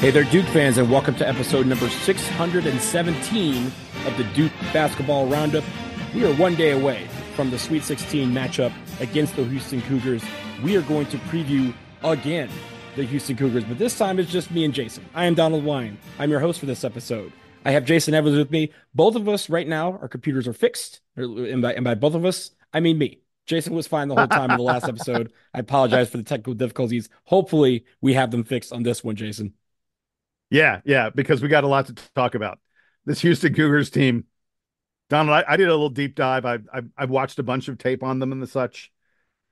Hey there, Duke fans, and welcome to episode number 617 of the Duke Basketball Roundup. We are one day away from the Sweet 16 matchup against the Houston Cougars. We are going to preview again the Houston Cougars, but this time it's just me and Jason. I am Donald Wine. I'm your host for this episode. I have Jason Evans with me. Both of us right now, our computers are fixed, and by both of us, I mean me. Jason was fine the whole time in the last episode. I apologize for the technical difficulties. Hopefully, we have them fixed on this one, Jason. Yeah, because we got a lot to talk about. This Houston Cougars team, Donald, I did a little deep dive. I've watched a bunch of tape on them and the such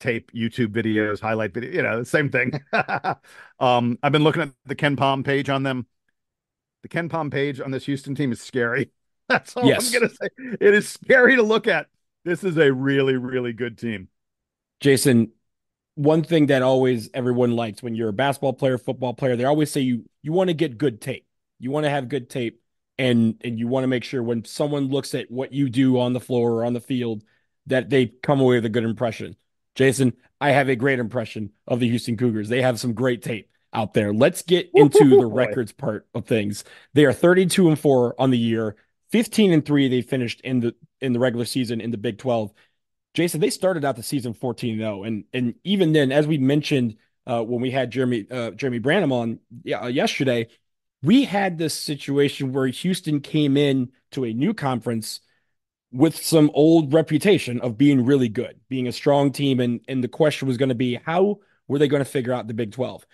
tape, YouTube videos, highlight video, the same thing. I've been looking at the Ken Palm page on them. The Ken Palm page on this Houston team is scary. That's all I'm Yes. gonna say. It is scary to look at. This is a really, really good team. Jason, one thing that always everyone likes when you're a basketball player, football player, they always say you want to get good tape. You want to have good tape and you want to make sure when someone looks at what you do on the floor or on the field that they come away with a good impression. Jason, I have a great impression of the Houston Cougars. They have some great tape out there. Let's get into the Boy. records part of things. They are 32-4 on the year. 15-3 they finished in the regular season in the Big 12. Jason, they started out the season 14-0, and even then, as we mentioned when we had Jeremy Branham on yesterday, we had this situation where Houston came in to a new conference with some old reputation of being really good, being a strong team, and the question was going to be how were they going to figure out the Big 12?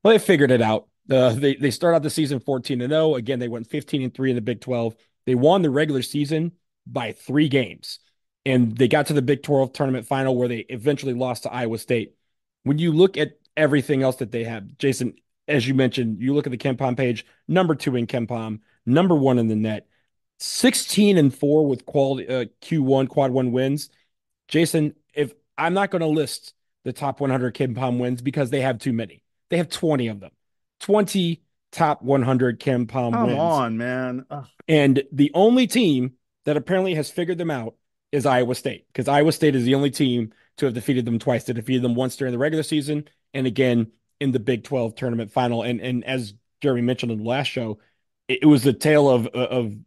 Well, they figured it out. They start out the season 14-0. Again, they went 15-3 in the Big 12. They won the regular season by 3 games. And they got to the Big 12 tournament final where they eventually lost to Iowa State. When you look at everything else that they have, Jason, as you mentioned, you look at the KenPom page, number 2 in KenPom, number 1 in the net, 16-4 with quality Q1 quad one wins. Jason, if I'm not going to list the top 100 KenPom wins because they have too many. They have 20 of them. 20 top 100 KenPom Come wins. on, man. Ugh. And the only team that apparently has figured them out is Iowa State, because Iowa State is the only team to have defeated them twice. They defeated them once during the regular season and again in the Big 12 tournament final. And as Jeremy mentioned in the last show, it was a tale of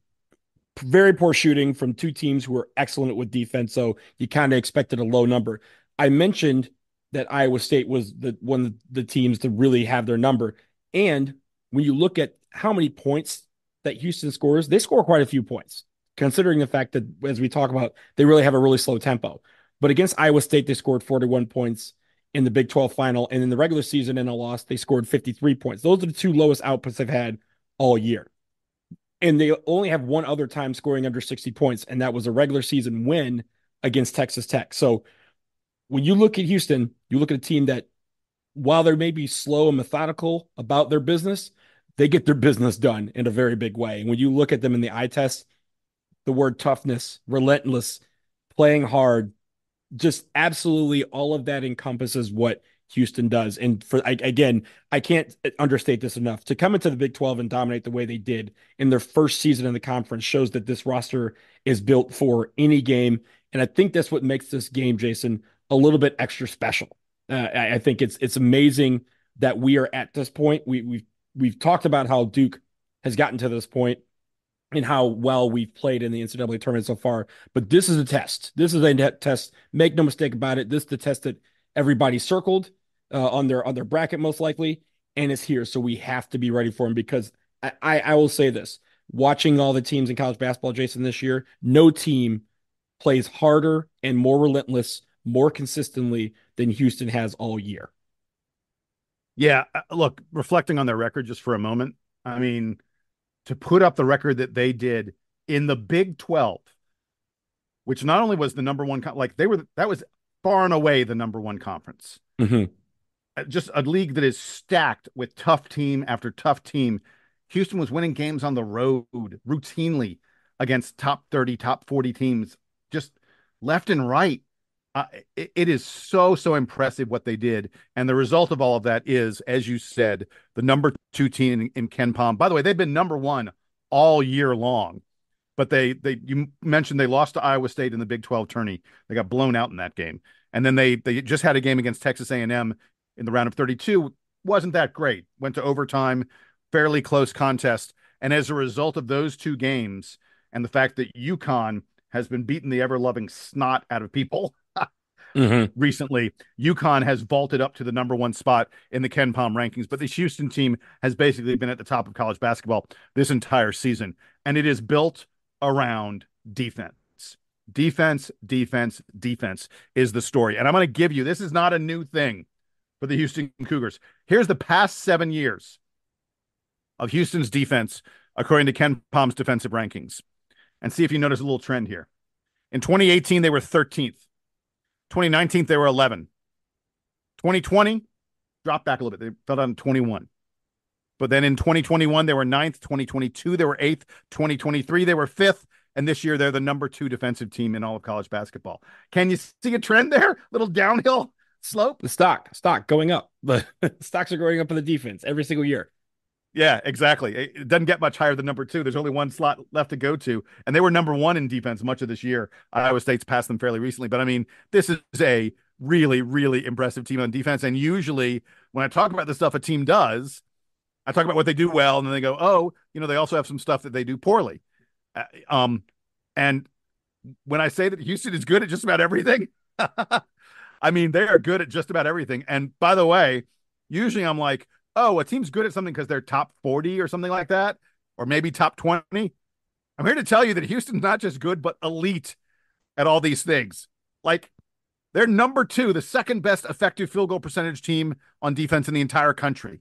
very poor shooting from two teams who were excellent with defense. So you kind of expected a low number. I mentioned that Iowa State was one of the teams to really have their number. And when you look at how many points that Houston scores, they score quite a few points, considering the fact that, as we talk about, they really have a really slow tempo. But against Iowa State, they scored 41 points in the Big 12 final. And in the regular season in a loss, they scored 53 points. Those are the two lowest outputs they've had all year. And they only have one other time scoring under 60 points, and that was a regular season win against Texas Tech. So when you look at Houston, you look at a team that, while they may be slow and methodical about their business, they get their business done in a very big way. And when you look at them in the eye test, the word toughness, relentless, playing hard, just absolutely all of that encompasses what Houston does. And again, I can't understate this enough. To come into the Big 12 and dominate the way they did in their first season in the conference shows that this roster is built for any game. And I think that's what makes this game, Jason, a little bit extra special. I think it's amazing that we are at this point. We've talked about how Duke has gotten to this point and how well we've played in the NCAA tournament so far. But this is a test. This is a test. Make no mistake about it. This is the test that everybody circled on their bracket most likely, and it's here. So we have to be ready for them because I will say this: watching all the teams in college basketball, Jason, this year, no team plays harder and more relentless, more consistently than Houston has all year. Yeah, look, reflecting on their record just for a moment, I mean, to put up the record that they did in the Big 12, which not only was the number one, that was far and away the number one conference. Mm-hmm. Just a league that is stacked with tough team after tough team. Houston was winning games on the road routinely against top 30, top 40 teams, just left and right. It is so impressive what they did. And the result of all of that is, as you said, the number 2 team in KenPom. By the way, they've been number 1 all year long. But you mentioned they lost to Iowa State in the Big 12 tourney. They got blown out in that game. And then they just had a game against Texas A&M in the round of 32. Wasn't that great. Went to overtime. fairly close contest. And as a result of those two games and the fact that UConn has been beating the ever loving snot out of people Hmm. recently, UConn has vaulted up to the number one spot in the Ken Palm rankings. But the Houston team has basically been at the top of college basketball this entire season. And it is built around defense. Defense, defense, defense is the story. And I'm going to give you, this is not a new thing for the Houston Cougars. Here's the past 7 years of Houston's defense, according to Ken Palm's defensive rankings, and see if you notice a little trend here. In 2018, they were 13th. 2019, they were 11th. 2020, dropped back a little bit. They fell down to 21. But then in 2021, they were 9th. 2022, they were 8th. 2023, they were 5th. And this year, they're the number 2 defensive team in all of college basketball. Can you see a trend there? Little downhill slope? The stock going up. The stocks are going up in the defense every single year. Yeah, exactly. It doesn't get much higher than number 2. There's only one slot left to go to. And they were number 1 in defense much of this year. Iowa State's passed them fairly recently. But I mean, this is a really, really impressive team on defense. And usually when I talk about the stuff a team does, I talk about what they do well. And then they go, oh, they also have some stuff that they do poorly. And when I say that Houston is good at just about everything, I mean, they are good at just about everything. And by the way, usually I'm like, oh, a team's good at something because they're top 40 or something like that, or maybe top 20. I'm here to tell you that Houston's not just good, but elite at all these things. Like, they're number 2, the second best effective field goal percentage team on defense in the entire country,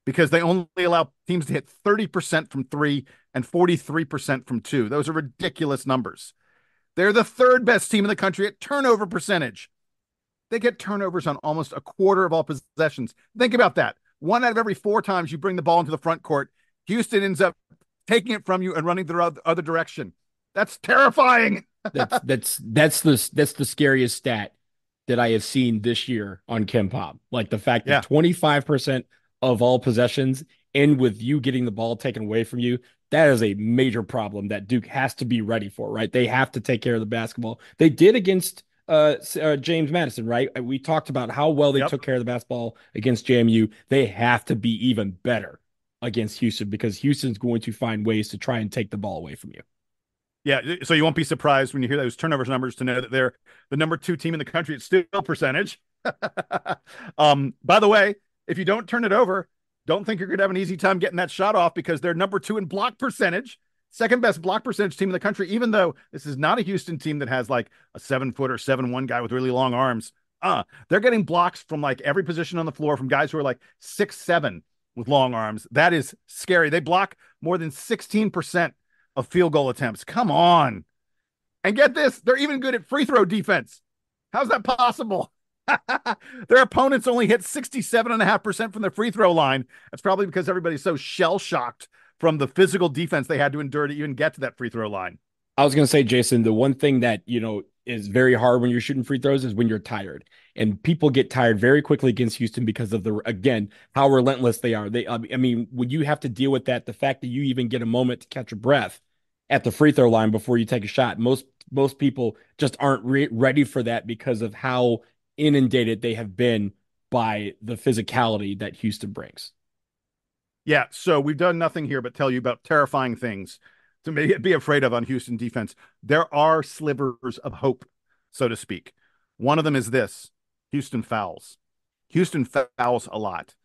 because they only allow teams to hit 30% from 3 and 43% from 2. Those are ridiculous numbers. They're the 3rd best team in the country at turnover percentage. They get turnovers on almost a quarter of all possessions. Think about that. 1 out of every 4 times you bring the ball into the front court, Houston ends up taking it from you and running the other direction. That's terrifying. That's the scariest stat that I have seen this year on KenPom. Like the fact that 25% of all possessions end with you getting the ball taken away from you. That is a major problem that Duke has to be ready for, right? They have to take care of the basketball. They did against James Madison, right? We talked about how well they took care of the basketball against JMU. They have to be even better against Houston, because Houston's going to find ways to try and take the ball away from you. Yeah, so you won't be surprised when you hear those turnovers numbers to know that they're the number 2 team in the country at steal percentage. By the way, if you don't turn it over, don't think you're going to have an easy time getting that shot off, because they're number 2 in block percentage. Second best block percentage team in the country, even though this is not a Houston team that has like a 7-foot or 7'1" guy with really long arms. They're getting blocks from like every position on the floor from guys who are like 6'7" with long arms. That is scary. They block more than 16% of field goal attempts. Come on. And get this, they're even good at free throw defense. How's that possible? Their opponents only hit 67.5% from the free throw line. That's probably because everybody's so shell-shocked from the physical defense they had to endure to even get to that free throw line. I was going to say, Jason, the one thing that, is very hard when you're shooting free throws is when you're tired. And people get tired very quickly against Houston because of again, how relentless they are. I mean, when you have to deal with that, the fact that you even get a moment to catch your breath at the free throw line before you take a shot, most people just aren't ready for that because of how inundated they have been by the physicality that Houston brings. Yeah, so we've done nothing here but tell you about terrifying things to be afraid of on Houston defense. There are slivers of hope, so to speak. One of them is this: Houston fouls. Houston fouls a lot.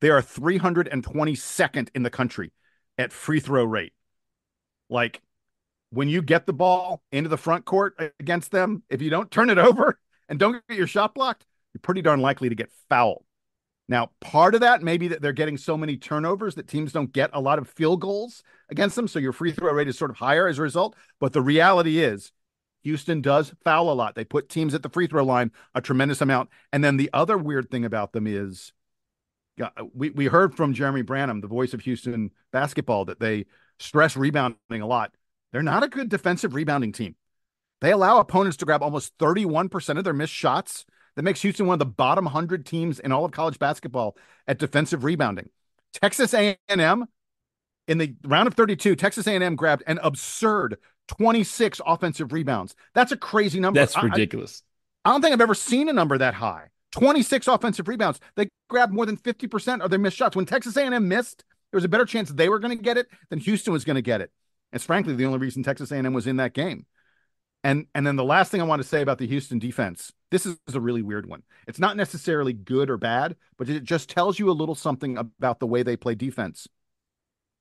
They are 322nd in the country at free throw rate. Like, when you get the ball into the front court against them, if you don't turn it over and don't get your shot blocked, you're pretty darn likely to get fouled. Now, part of that may be that they're getting so many turnovers that teams don't get a lot of field goals against them, so your free throw rate is sort of higher as a result. But the reality is Houston does foul a lot. They put teams at the free throw line a tremendous amount. And then the other weird thing about them is we heard from Jeremy Branham, the voice of Houston basketball, that they stress rebounding a lot. They're not a good defensive rebounding team. They allow opponents to grab almost 31% of their missed shots. That makes Houston one of the bottom 100 teams in all of college basketball at defensive rebounding. Texas A&M, in the round of 32, Texas A&M grabbed an absurd 26 offensive rebounds. That's a crazy number. That's ridiculous. I don't think I've ever seen a number that high. 26 offensive rebounds. They grabbed more than 50% of their missed shots. When Texas A&M missed There was a better chance they were going to get it than Houston was going to get it. It's frankly the only reason Texas A&M was in that game. And then the last thing I want to say about the Houston defense, this is a really weird one. It's not necessarily good or bad, but it just tells you a little something about the way they play defense.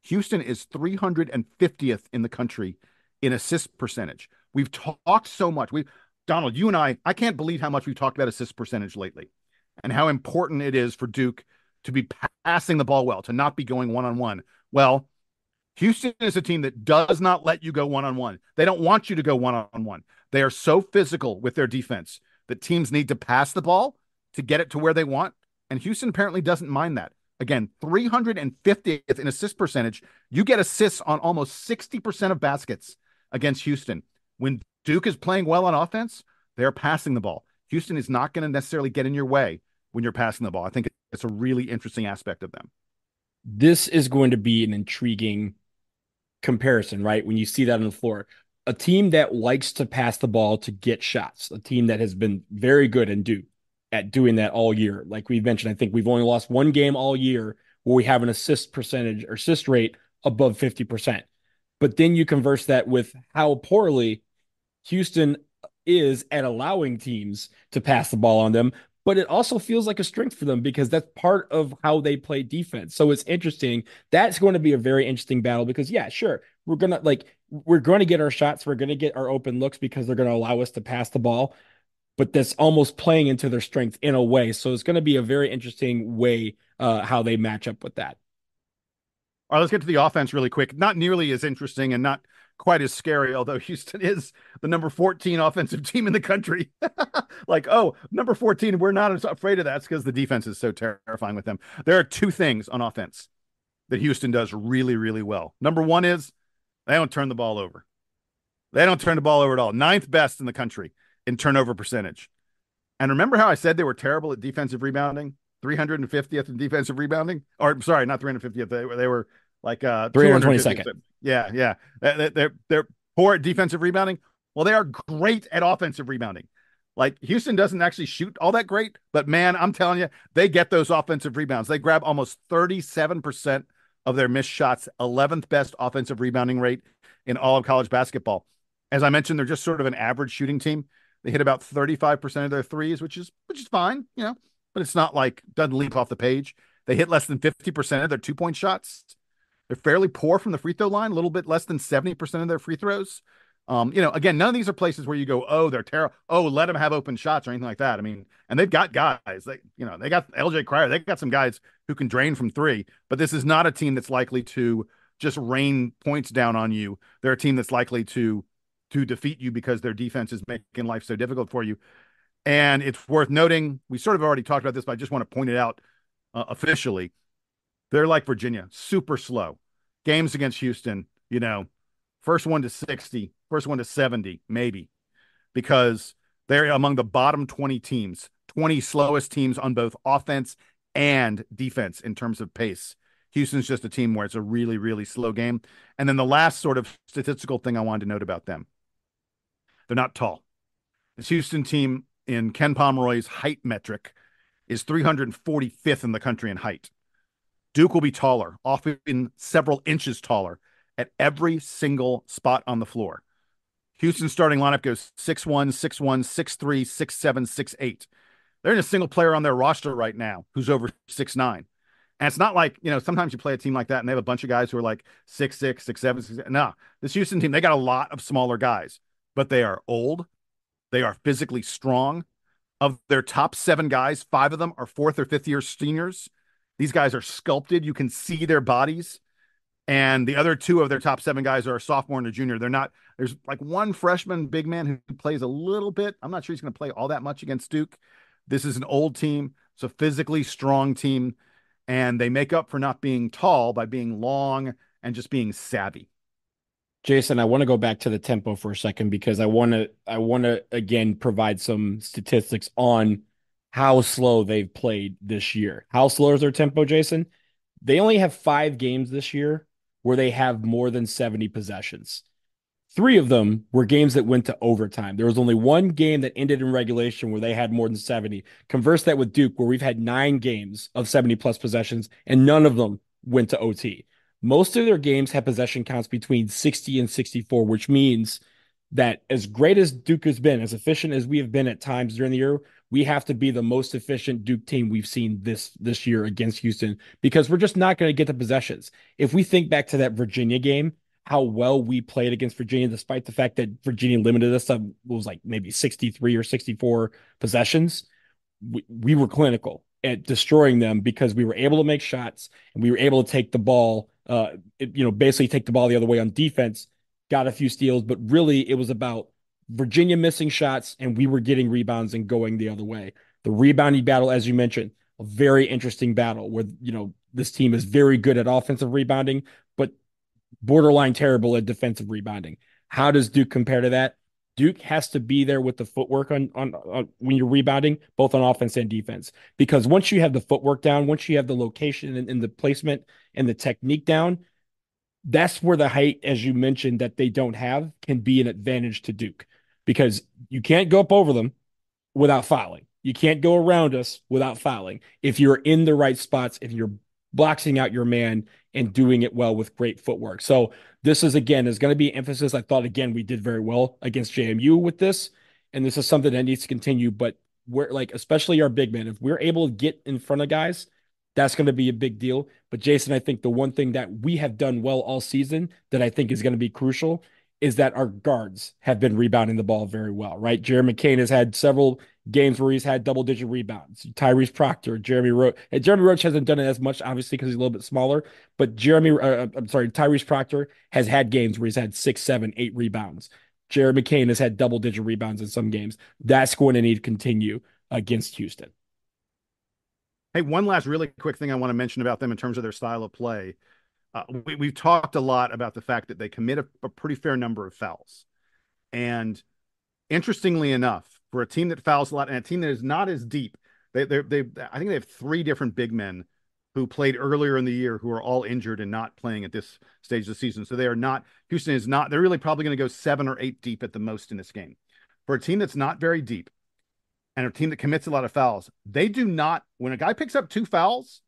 Houston is 350th in the country in assist percentage. We've talked so much. Donald, you and I can't believe how much we've talked about assist percentage lately and how important it is for Duke to be passing the ball well, to not be going one-on-one. Well, Houston is a team that does not let you go one-on-one. They don't want you to go one-on-one. They are so physical with their defense that teams need to pass the ball to get it to where they want. And Houston apparently doesn't mind that. Again, 350th in assist percentage. You get assists on almost 60% of baskets against Houston. When Duke is playing well on offense, they're passing the ball. Houston is not going to necessarily get in your way when you're passing the ball. I think it's a really interesting aspect of them. This is going to be an intriguing comparison, right? When you see that on the floor, a team that likes to pass the ball to get shots, a team that has been very good and do at doing that all year. Like we mentioned, I think we've only lost one game all year where we have an assist percentage or assist rate above 50%. But then you converse that with how poorly Houston is at allowing teams to pass the ball on them. But it also feels like a strength for them because that's part of how they play defense. So it's interesting. That's going to be a very interesting battle because, yeah, sure, we're going to get our shots, we're going to get our open looks because they're going to allow us to pass the ball. But that's almost playing into their strength in a way. So it's going to be a very interesting way how they match up with that. All right, let's get to the offense really quick. Not nearly as interesting and not quite as scary, although Houston is the number 14 offensive team in the country. Like, oh, number 14, we're not afraid of that. It's because the defense is so terrifying with them. There are two things on offense that Houston does really, really well. Number one is they don't turn the ball over. They don't turn the ball over at all. Ninth best in the country in turnover percentage. And remember how I said they were terrible at defensive rebounding? 350th in defensive rebounding? Or sorry, not 350th. They were like 322nd. Yeah, yeah. They're poor at defensive rebounding. Well, they are great at offensive rebounding. Like Houston doesn't actually shoot all that great, but man, I'm telling you, they get those offensive rebounds. They grab almost 37% of their missed shots, 11th best offensive rebounding rate in all of college basketball. As I mentioned, they're just sort of an average shooting team. They hit about 35% of their threes, which is fine, but it's not like doesn't leap off the page. They hit less than 50% of their 2-point shots. They're fairly poor from the free throw line, a little bit less than 70% of their free throws. Again, none of these are places where you go, oh, they're terrible. Oh, let them have open shots or anything like that. I mean, and they've got guys. They got LJ Cryer. They got some guys who can drain from three. But this is not a team that's likely to just rain points down on you. They're a team that's likely to defeat you because their defense is making life so difficult for you. And it's worth noting, we sort of already talked about this, but I just want to point it out officially. They're like Virginia, super slow. Games against Houston, first one to 60, first one to 70, maybe, because they're among the bottom 20 teams, 20 slowest teams on both offense and defense in terms of pace. Houston's just a team where it's a really, really slow game. And then the last sort of statistical thing I wanted to note about them, they're not tall. This Houston team in Ken Pomeroy's height metric is 345th in the country in height. Duke will be taller, often several inches taller at every single spot on the floor. Houston's starting lineup goes 6'1", 6'1", 6'3", 6'7", 6'8". There isn't a single player on their roster right now who's over 6'9". And it's not like, sometimes you play a team like that and they have a bunch of guys who are like 6'6", 6'7", 6'8". No, this Houston team, they got a lot of smaller guys, but they are old. They are physically strong. Of their top 7 guys, 5 of them are 4th or 5th year seniors. These guys are sculpted. You can see their bodies. And the other 2 of their top 7 guys are a sophomore and a junior. There's like one freshman big man who plays a little bit. I'm not sure he's going to play all that much against Duke. This is an old team. It's a physically strong team. And they make up for not being tall by being long and just being savvy. Jason, I want to go back to the tempo for a second because I want to again provide some statistics on how slow they've played this year. How slow is their tempo, Jason? They only have 5 games this year where they have more than 70 possessions. 3 of them were games that went to overtime. There was only one game that ended in regulation where they had more than 70. Converse that with Duke, where we've had 9 games of 70 plus possessions, and none of them went to OT. Most of their games have possession counts between 60 and 64, which means that as great as Duke has been, as efficient as we have been at times during the year, we have to be the most efficient Duke team we've seen this year against Houston because we're just not going to get the possessions. If we think back to that Virginia game, how well we played against Virginia, despite the fact that Virginia limited us to was like maybe 63 or 64 possessions, we were clinical at destroying them because we were able to make shots and we were able to take the ball, basically take the ball the other way on defense, got a few steals, but really it was about Virginia missing shots and we were getting rebounds and going the other way. The rebounding battle, as you mentioned, a very interesting battle where, this team is very good at offensive rebounding, but borderline terrible at defensive rebounding. How does Duke compare to that? Duke has to be there with the footwork on when you're rebounding, both on offense and defense. Because once you have the footwork down, once you have the location and the placement and the technique down, that's where the height, as you mentioned, that they don't have can be an advantage to Duke. Because you can't go up over them without fouling. You can't go around us without fouling. If you're in the right spots, if you're boxing out your man and doing it well with great footwork. So this is again is going to be emphasis. I thought again we did very well against JMU with this, and this is something that needs to continue. But we're like, especially our big men, if we're able to get in front of guys, that's going to be a big deal. But Jason, I think the one thing that we have done well all season that I think is going to be crucial is that our guards have been rebounding the ball very well, right? Jeremy McCain has had several games where he's had double-digit rebounds. Tyrese Proctor, Jeremy Roach. And Jeremy Roach hasn't done it as much, obviously, because he's a little bit smaller. But Tyrese Proctor has had games where he's had 6, 7, 8 rebounds. Jeremy McCain has had double-digit rebounds in some games. That's going to need to continue against Houston. Hey, one last really quick thing I want to mention about them in terms of their style of play. We've talked a lot about the fact that they commit a pretty fair number of fouls. And interestingly enough, for a team that fouls a lot and a team that is not as deep, I think they have 3 different big men who played earlier in the year who are all injured and not playing at this stage of the season. So Houston is not, they're really probably going to go 7 or 8 deep at the most in this game. For a team that's not very deep and a team that commits a lot of fouls, they do not, when a guy picks up 2 fouls,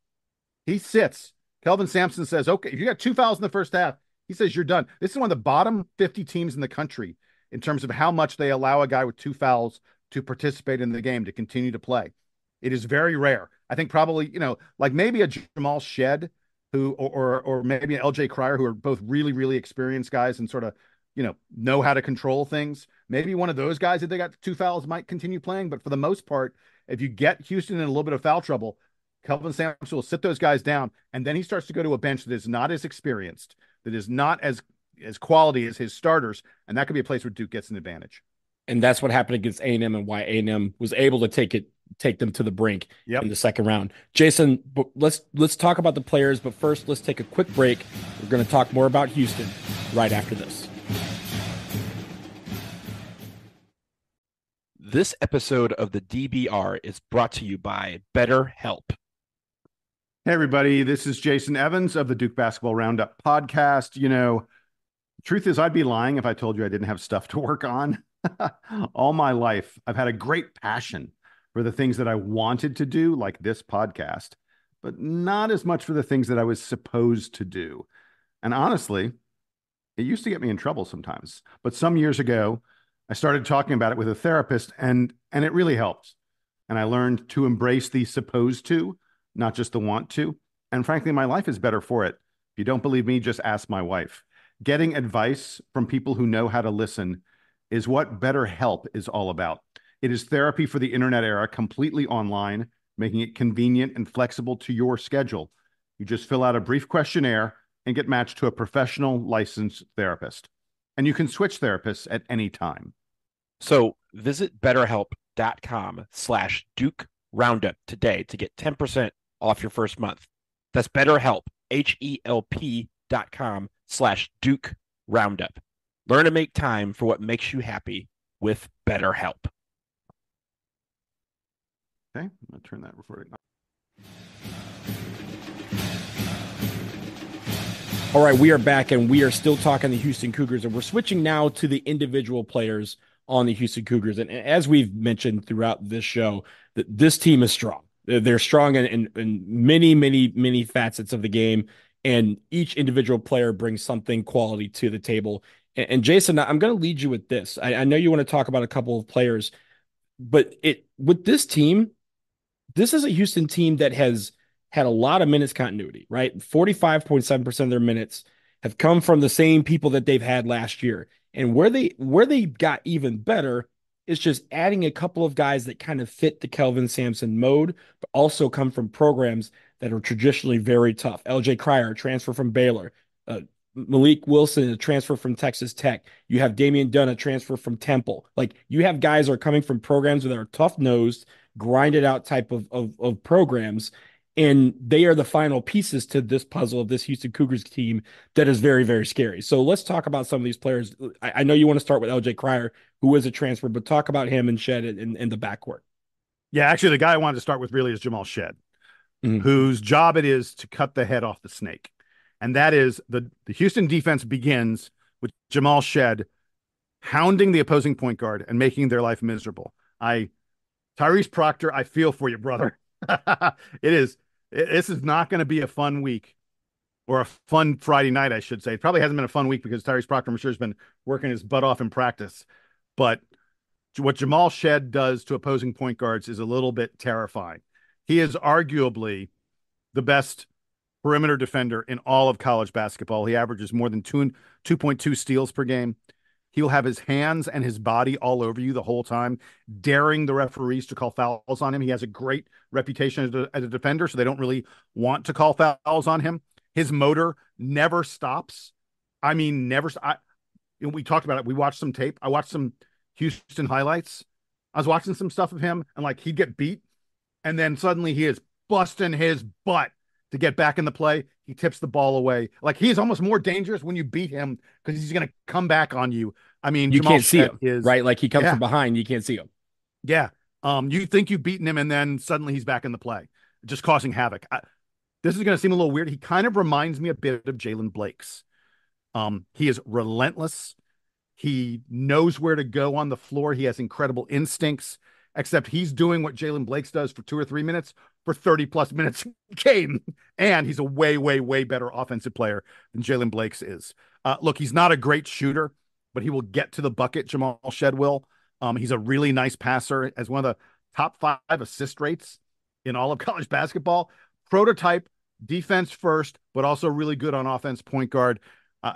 he sits. Kelvin Sampson says, okay, if you got 2 fouls in the first half, he says you're done. This is one of the bottom 50 teams in the country in terms of how much they allow a guy with 2 fouls to participate in the game, to continue to play. It is very rare. I think probably, like maybe a Jamal Shed or maybe an LJ Cryer, who are both really, really experienced guys and sort of, know how to control things. Maybe one of those guys, if they got 2 fouls, might continue playing. But for the most part, if you get Houston in a little bit of foul trouble, Kelvin Sampson will sit those guys down, and then he starts to go to a bench that is not as experienced, that is not as quality as his starters, and that could be a place where Duke gets an advantage. And that's what happened against A&M and why A&M was able to take them to the brink in the second round. Jason, let's talk about the players, but first let's take a quick break. We're going to talk more about Houston right after this. This episode of the DBR is brought to you by BetterHelp. Hey, everybody, this is Jason Evans of the Duke Basketball Roundup podcast. Truth is, I'd be lying if I told you I didn't have stuff to work on. All my life, I've had a great passion for the things that I wanted to do, like this podcast, but not as much for the things that I was supposed to do. And honestly, it used to get me in trouble sometimes. But some years ago, I started talking about it with a therapist, and it really helped. And I learned to embrace the supposed to, not just the want to. And frankly, my life is better for it. If you don't believe me, just ask my wife. Getting advice from people who know how to listen is what BetterHelp is all about. It is therapy for the internet era, completely online, making it convenient and flexible to your schedule. You just fill out a brief questionnaire and get matched to a professional licensed therapist. And you can switch therapists at any time. So visit BetterHelp.com/Duke Roundup today to get 10% off your first month. That's BetterHelp, HELP.com/Duke Roundup. Learn to make time for what makes you happy with BetterHelp. Okay, I'm going to turn that recording on. All right, we are back, and we are still talking the Houston Cougars, and we're switching now to the individual players on the Houston Cougars. And as we've mentioned throughout this show, that this team is strong. They're strong in many, many, many facets of the game. and each individual player brings something quality to the table. And Jason, I'm going to lead you with this. I know you want to talk about a couple of players, but it with this team, this is a Houston team that has had a lot of minutes continuity, right? 45.7% of their minutes have come from the same people that they've had last year. And where they got even better is just adding a couple of guys that kind of fit the Kelvin Sampson mode, but also come from programs that are traditionally very tough. LJ Cryer, transfer from Baylor. Malik Wilson, a transfer from Texas Tech. You have Damian Dunn, a transfer from Temple. Like you have guys that are coming from programs that are tough nosed, grinded out type of programs. And they are the final pieces to this puzzle of this Houston Cougars team that is very, very scary. So let's talk about some of these players. I know you want to start with LJ Cryer, who is a transfer, but talk about him and Shed in the backcourt. Yeah, actually, the guy I wanted to start with really is Jamal Shed, Mm-hmm. whose job it is to cut the head off the snake. And that is the Houston defense begins with Jamal Shed hounding the opposing point guard and making their life miserable. Tyrese Proctor, I feel for you, brother. it is. This is not going to be a fun week or a fun Friday night, I should say. It probably hasn't been a fun week because Tyrese Proctor, I'm sure, has been working his butt off in practice. But what Jamal Shed does to opposing point guards is a little bit terrifying. He is arguably the best perimeter defender in all of college basketball. He averages more than 2.2 steals per game. He'll have his hands and his body all over you the whole time, daring the referees to call fouls on him. He has a great reputation as a defender, so they don't really want to call fouls on him. His motor never stops. I mean, never. We talked about it. We watched some tape. I watched some Houston highlights. I was watching some stuff of him, and like he'd get beat, and then suddenly he is busting his butt to get back in the play. He tips the ball away. Like he's almost more dangerous when you beat him because he's going to come back on you. I mean, You Jamal can't see Shed him, is, right? Like he comes yeah, from behind, you can't see him. yeah. You think you've beaten him, and then suddenly he's back in the play, just causing havoc. This is going to seem a little weird. He kind of reminds me a bit of Jalen Blake's. He is relentless. He knows where to go on the floor. He has incredible instincts, except he's doing what Jalen Blake's does for 2 or 3 minutes for 30 plus minutes a game. And he's a way, way, way better offensive player than Jalen Blake's is. Look, he's not a great shooter, but he will get to the bucket. Jamal Shed will. He's a really nice passer, as one of the top 5 assist rates in all of college basketball. Prototype, defense first, but also really good on offense, point guard.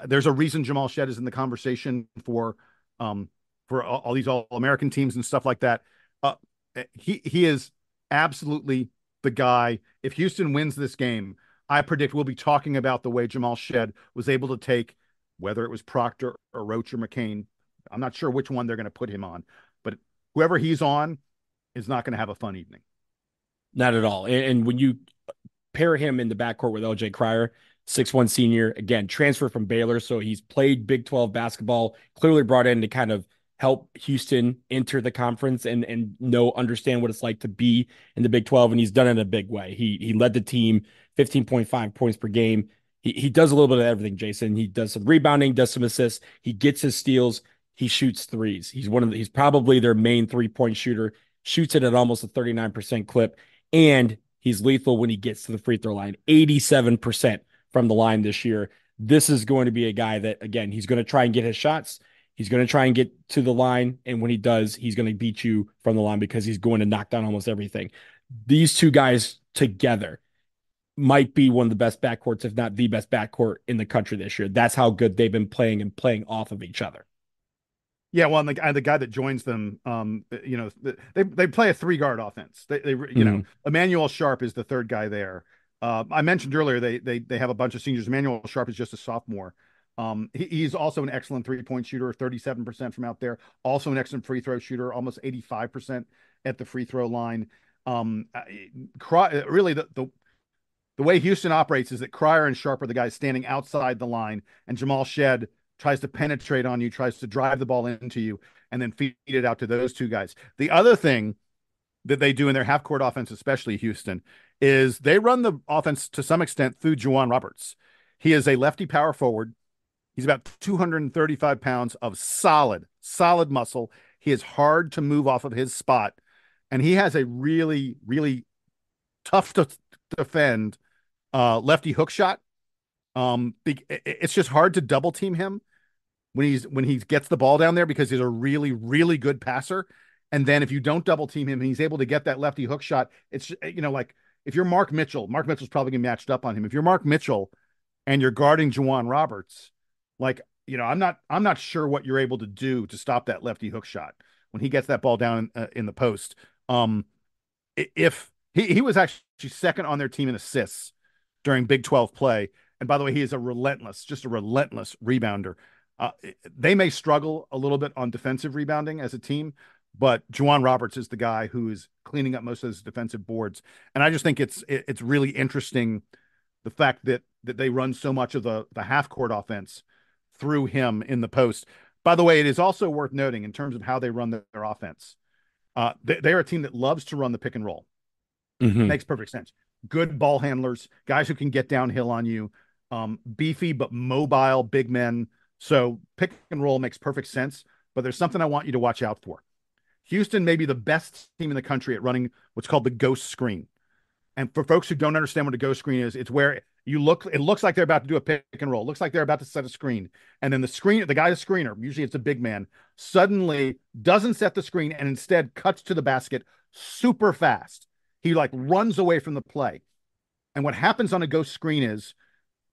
There's a reason Jamal Shed is in the conversation for all these All-American teams and stuff like that. He is absolutely the guy. If Houston wins this game, I predict we'll be talking about the way Jamal Shed was able to take, whether it was Proctor or Roach or McCain. I'm not sure which one they're going to put him on, but whoever he's on is not going to have a fun evening. Not at all. And when you pair him in the backcourt with LJ Cryer, 6'1 senior, again, transfer from Baylor. So he's played Big 12 basketball, clearly brought in to kind of help Houston enter the conference and understand what it's like to be in the Big 12. And he's done it in a big way. He led the team 15.5 points per game. He does a little bit of everything, Jason. He does some rebounding, does some assists, he gets his steals, he shoots threes. He's probably their main 3-point shooter, shoots it at almost a 39% clip, and he's lethal when he gets to the free throw line, 87% from the line this year. This is going to be a guy that, again, he's going to try and get his shots. He's going to try and get to the line. And when he does, he's going to beat you from the line because he's going to knock down almost everything. These two guys together might be one of the best backcourts, if not the best backcourt in the country this year. That's how good they've been playing and playing off of each other. Yeah, well, and the guy that joins them, they play a 3 guard offense. Emmanuel Sharp is the third guy there. I mentioned earlier they have a bunch of seniors. Emmanuel Sharp is just a sophomore. He's also an excellent 3-point shooter, 37% from out there. Also an excellent free throw shooter, almost 85% at the free throw line. Really, the way Houston operates is that Cryer and Sharp are the guys standing outside the line, and Jamal Shed tries to penetrate on you, tries to drive the ball into you, and then feed it out to those two guys. The other thing that they do in their half-court offense, especially Houston, is they run the offense to some extent through Juwan Roberts. He is a lefty power forward. He's about 235 pounds of solid muscle. He is hard to move off of his spot, and he has a really, really tough to defend lefty hook shot. It's just hard to double team him when he gets the ball down there because he's a really, really good passer. And then if you don't double team him and he's able to get that lefty hook shot, it's, like if you're Mark Mitchell's probably gonna be matched up on him. If you're Mark Mitchell and you're guarding Juwan Roberts, like, I'm not sure what you're able to do to stop that lefty hook shot when he gets that ball down in the post. Um, if he was actually second on their team in assists during Big 12 play. And by the way, he is just a relentless rebounder. Uh, they may struggle a little bit on defensive rebounding as a team, but Juwan Roberts is the guy who is cleaning up most of those defensive boards. And I just think it's really interesting the fact that they run so much of the half court offense through him in the post. By the way, it is also worth noting in terms of how they run their offense. They're a team that loves to run the pick and roll. Hmm. Makes perfect sense. Good ball handlers, guys who can get downhill on you, beefy but mobile big men. So pick and roll makes perfect sense. But there's something I want you to watch out for. Houston may be the best team in the country at running what's called the ghost screen. And for folks who don't understand what a ghost screen is, it's where it looks like they're about to do a pick and roll. It looks like they're about to set a screen. And then the guy, the screener, usually it's a big man, suddenly doesn't set the screen and instead cuts to the basket super fast. He like runs away from the play. And what happens on a ghost screen is,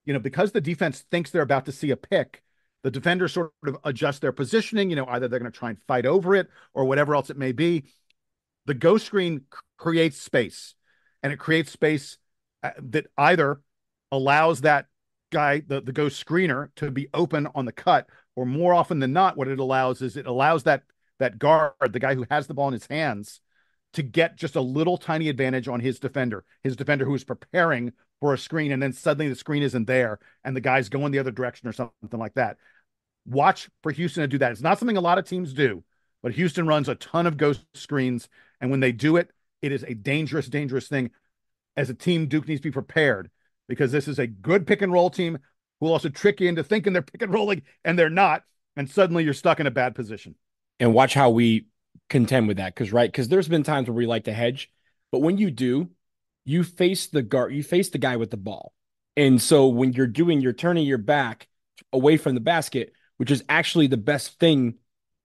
because the defense thinks they're about to see a pick, the defenders sort of adjust their positioning. Either they're going to try and fight over it or whatever else it may be. The ghost screen creates space, and it creates space that either allows that guy, the ghost screener, to be open on the cut, or more often than not, what it allows is that guard, the guy who has the ball in his hands, to get just a little tiny advantage on his defender who is preparing for a screen, and then suddenly the screen isn't there, and the guy's going the other direction or something like that. Watch for Houston to do that. It's not something a lot of teams do, but Houston runs a ton of ghost screens, and when they do it, it is a dangerous, dangerous thing. As a team, Duke needs to be prepared because this is a good pick and roll team who will also trick you into thinking they're pick and rolling and they're not, and suddenly you're stuck in a bad position. And watch how we contend with that. Because there's been times where we like to hedge, but when you do, you face the guy with the ball. And so when you're turning your back away from the basket, which is actually the best thing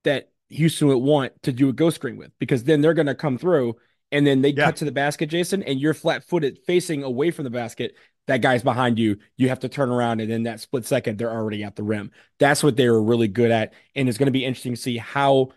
that Houston would want to do a ghost screen with, because then they're going to come through and then they Yeah. cut to the basket, Jason, and you're flat footed facing away from the basket. That guy's behind you. You have to turn around, and in that split second, they're already at the rim. That's what they were really good at. And it's going to be interesting to see how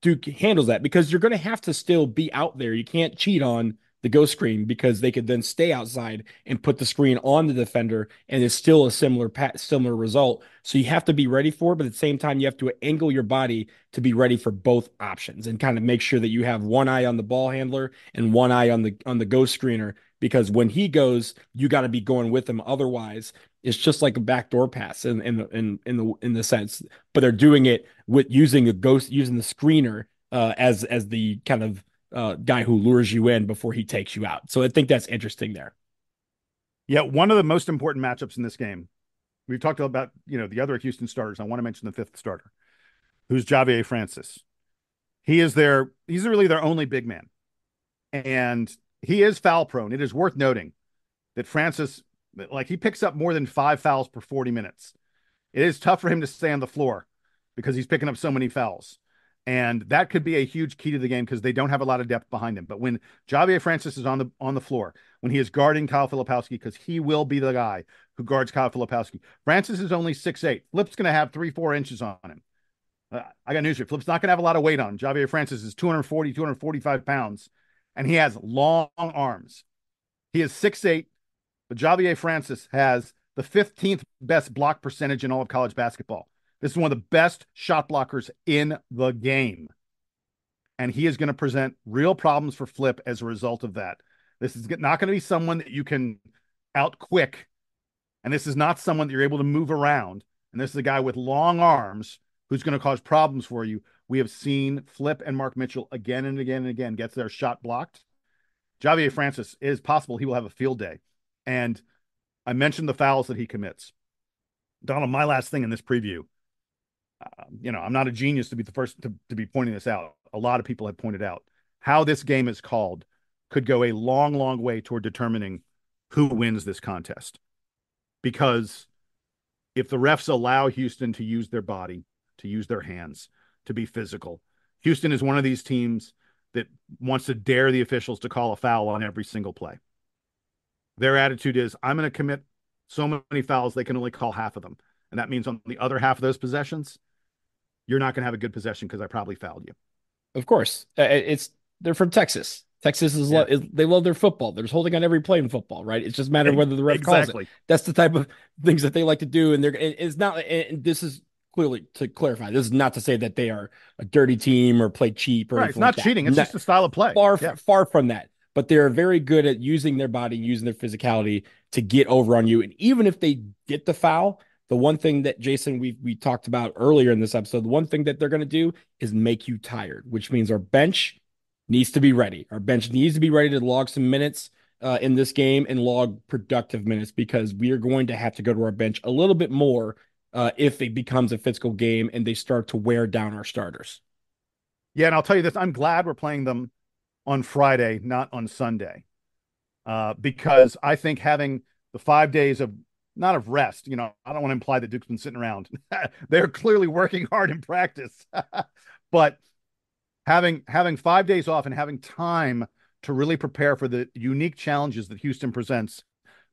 Duke handles that, because you're going to have to still be out there. You can't cheat on the ghost screen because they could then stay outside and put the screen on the defender, and it's still a similar result. So you have to be ready for it, but at the same time, you have to angle your body to be ready for both options and kind of make sure that you have one eye on the ball handler and one eye on the ghost screener. Because when he goes, you got to be going with him. Otherwise, it's just like a backdoor pass in the sense, but they're doing it with using using the screener as the kind of guy who lures you in before he takes you out. So I think that's interesting there. Yeah. One of the most important matchups in this game, we've talked about, the other Houston starters. I want to mention the fifth starter, who's Javier Francis. He's really their only big man. And he is foul prone. It is worth noting that Francis, like, he picks up more than 5 fouls per 40 minutes. It is tough for him to stay on the floor because he's picking up so many fouls. And that could be a huge key to the game because they don't have a lot of depth behind him. But when Javier Francis is on the floor, when he is guarding Kyle Filipowski, because he will be the guy who guards Kyle Filipowski. Francis is only 6'8". Flip's going to have 3-4 inches on him. I got news for you. Flip's not going to have a lot of weight on him. Javier Francis is 240, 245 pounds, and he has long arms. He is 6'8", but Javier Francis has the 15th best block percentage in all of college basketball. This is one of the best shot blockers in the game. And he is going to present real problems for Flip as a result of that. This is not going to be someone that you can out quick. And this is not someone that you're able to move around. And this is a guy with long arms who's going to cause problems for you. We have seen Flip and Mark Mitchell again and again and again gets their shot blocked. Javier Francis, is possible he will have a field day. And I mentioned the fouls that he commits. Donald, my last thing in this preview, I'm not a genius to be the first to be pointing this out. A lot of people have pointed out how this game is called could go a long, long way toward determining who wins this contest. because if the refs allow Houston to use their body, to use their hands, to be physical, Houston is one of these teams that wants to dare the officials to call a foul on every single play. Their attitude is, I'm going to commit so many fouls, they can only call half of them. And that means on the other half of those possessions, you're not going to have a good possession because I probably fouled you. Of course, it's they're from Texas. Texas Yeah, they love their football. They're holding on every play in football, right? It's just a matter of whether the ref calls it. exactly. That's the type of things that they like to do, and it's not. And this is clearly to clarify. This is not to say that they are a dirty team or play cheap or Right. It's anything like not that. cheating. It's No, just a style of play. far Yeah. far from that. But they're very good at using their body, using their physicality to get over on you. And even if they get the foul, the one thing that Jason we talked about earlier in this episode, the one thing that they're going to do is make you tired, which means our bench needs to be ready. Our bench needs to be ready to log some minutes in this game and log productive minutes because we are going to have to go to our bench a little bit more if it becomes a physical game and they start to wear down our starters. Yeah. And I'll tell you this, I'm glad we're playing them on Friday, not on Sunday, because I think having the 5 days of not of rest, I don't want to imply that Duke's been sitting around. They're clearly working hard in practice, but having 5 days off and having time to really prepare for the unique challenges that Houston presents,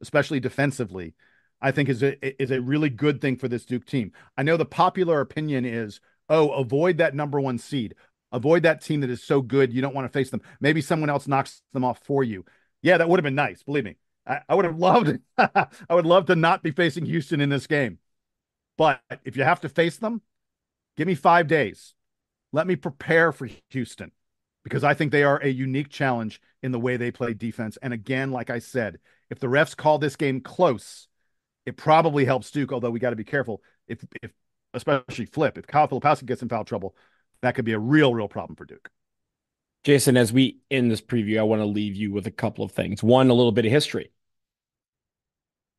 especially defensively, I think is a really good thing for this Duke team. I know the popular opinion is, oh, avoid that number one seed. Avoid that team that is so good you don't want to face them. Maybe someone else knocks them off for you. Yeah, that would have been nice. Believe me, I would have loved. I would love to not be facing Houston in this game. But if you have to face them, give me 5 days. Let me prepare for Houston because I think they are a unique challenge in the way they play defense. And again, like I said, if the refs call this game close, it probably helps Duke. Although we got to be careful if especially flip if Kyle Filipowski gets in foul trouble, that could be a real problem for Duke. Jason, as we end this preview, I want to leave you with a couple of things. One, a little bit of history.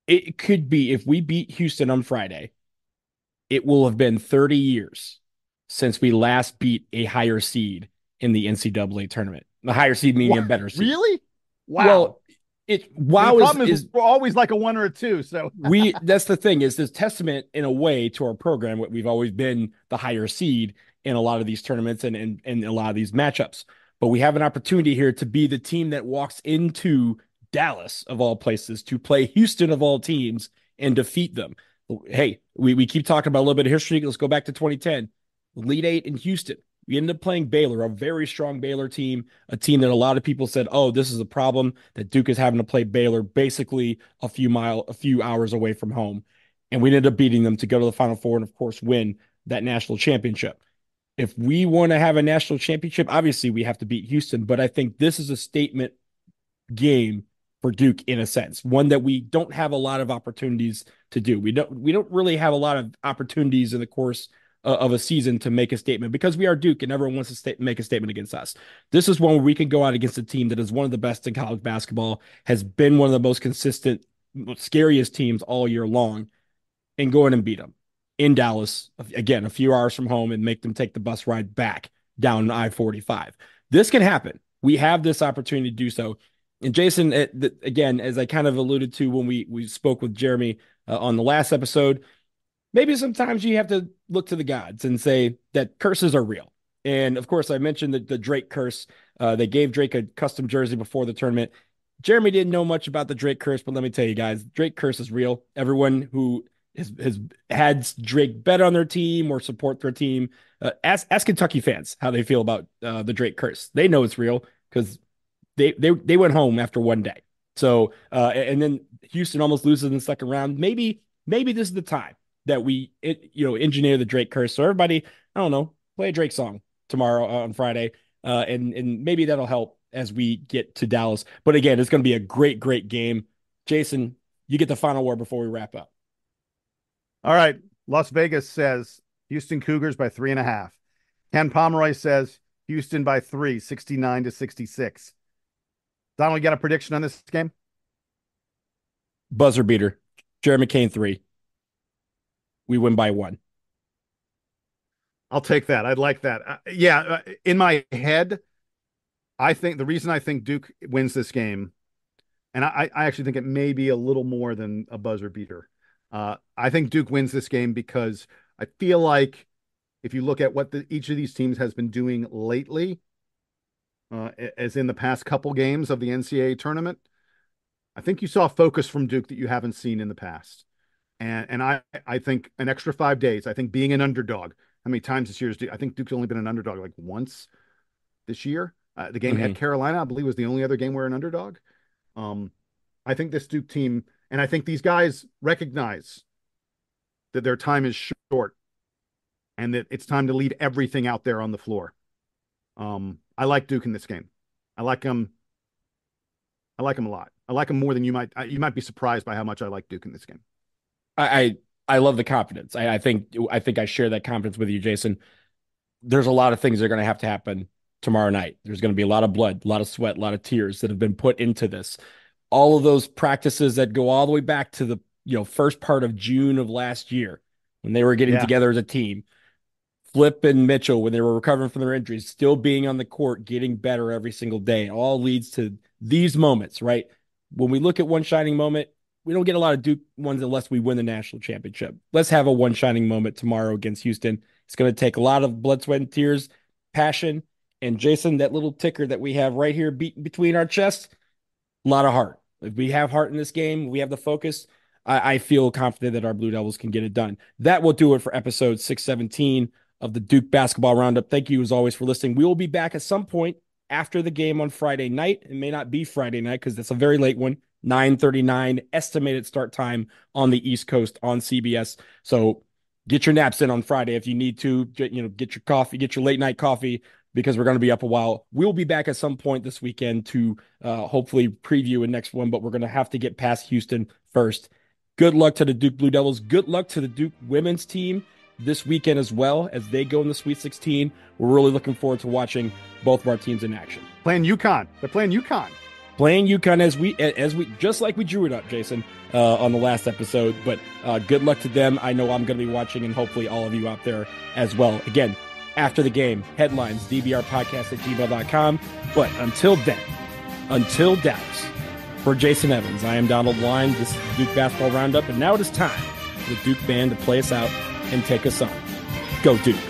It could be if we beat Houston on Friday, it will have been 30 years since we last beat a higher seed in the NCAA tournament. The higher seed meaning a What? better seed. Really? Wow. Well, it I mean, the wow problem is is we're always like a one or a two. So we that's the thing is this testament in a way to our program. We've always been the higher seed in a lot of these tournaments and a lot of these matchups. But we have an opportunity here to be the team that walks into Dallas of all places to play Houston of all teams and defeat them. Hey, we keep talking about a little bit of history. Let's go back to 2010. Elite Eight in Houston. We ended up playing Baylor, a very strong Baylor team, a team that a lot of people said, "Oh, this is a problem that Duke is having to play Baylor basically a few hours away from home." And we ended up beating them to go to the Final Four and, of course, win that national championship. If we want to have a national championship, obviously we have to beat Houston, but I think this is a statement game for Duke in a sense, one that we don't have a lot of opportunities to do. We don't really have a lot of opportunities in the course of a season to make a statement because we are Duke and everyone wants to make a statement against us. This is one where we can go out against a team that is one of the best in college basketball, has been one of the most consistent, scariest teams all year long, and go in and beat them in Dallas, again, a few hours from home and make them take the bus ride back down I-45. This can happen. We have this opportunity to do so. And Jason, again, as I kind of alluded to when we spoke with Jeremy on the last episode, maybe sometimes you have to look to the gods and say that curses are real. And of course, I mentioned the Drake curse. They gave Drake a custom jersey before the tournament. Jeremy didn't know much about the Drake curse, but let me tell you guys, Drake curse is real. Everyone who has had Drake bet on their team or support their team, ask Kentucky fans how they feel about the Drake curse. They know it's real because they went home after one day. So and then Houston almost loses in the second round. Maybe this is the time that we engineer the Drake curse. So everybody, I don't know, play a Drake song tomorrow on Friday, and maybe that'll help as we get to Dallas. But again, it's going to be a great game. Jason, you get the final word before we wrap up. all right. Las Vegas says Houston Cougars by 3.5. Ken Pomeroy says Houston by 3, 69-66. Donald, you got a prediction on this game? Buzzer beater. Jeremy Kane 3. We win by 1. I'll take that. I'd like that. In my head, I think the reason I think Duke wins this game, and I actually think it may be a little more than a buzzer beater. I think Duke wins this game because I feel like if you look at what each of these teams has been doing lately, as in the past couple games of the NCAA tournament, I think you saw focus from Duke that you haven't seen in the past. And I think an extra 5 days, I think being an underdog, how many times this year is Duke? I think Duke's only been an underdog like once this year. The game Hmm. at Carolina, I believe, was the only other game where an underdog. Um, I think this Duke team, and I think these guys recognize that their time is short and that it's time to leave everything out there on the floor. I like Duke in this game. I like them. I like them a lot. I like them more than you might. You might be surprised by how much I like Duke in this game. I I love the confidence. I think I share that confidence with you, Jason. There's a lot of things that are going to have to happen tomorrow night. There's going to be a lot of blood, a lot of sweat, a lot of tears that have been put into this. All of those practices that go all the way back to the first part of June of last year when they were getting Yeah, together as a team. Flip and Mitchell, when they were recovering from their injuries, still being on the court, getting better every single day. It all leads to these moments, right? When we look at one shining moment, we don't get a lot of Duke ones unless we win the national championship. Let's have a one shining moment tomorrow against Houston. It's going to take a lot of blood, sweat, and tears, passion. And Jason, that little ticker that we have right here beating between our chests, a lot of heart. If we have heart in this game, we have the focus. I feel confident that our Blue Devils can get it done. That will do it for episode 617 of the Duke Basketball Roundup. Thank you, as always, for listening. We will be back at some point after the game on Friday night. It may not be Friday night because it's a very late one. 9:39 estimated start time on the East Coast on CBS. So get your naps in on Friday if you need to. Get your coffee, get your late night coffee because we're going to be up a while. We'll be back at some point this weekend to hopefully preview a next one, but we're going to have to get past Houston first. Good luck to the Duke Blue Devils. Good luck to the Duke women's team this weekend as well as they go in the Sweet 16. We're really looking forward to watching both of our teams in action. playing UConn. They're playing UConn. Playing UConn as we just like we drew it up, Jason, on the last episode. But good luck to them. I know I'm going to be watching, and hopefully all of you out there as well. Again, after the game, headlines, dbrpodcast@gmail.com. But until then, until Dallas, for Jason Evans, I am Donald Line. This is the Duke Basketball Roundup, and now it is time for the Duke band to play us out and take us on. Go Duke.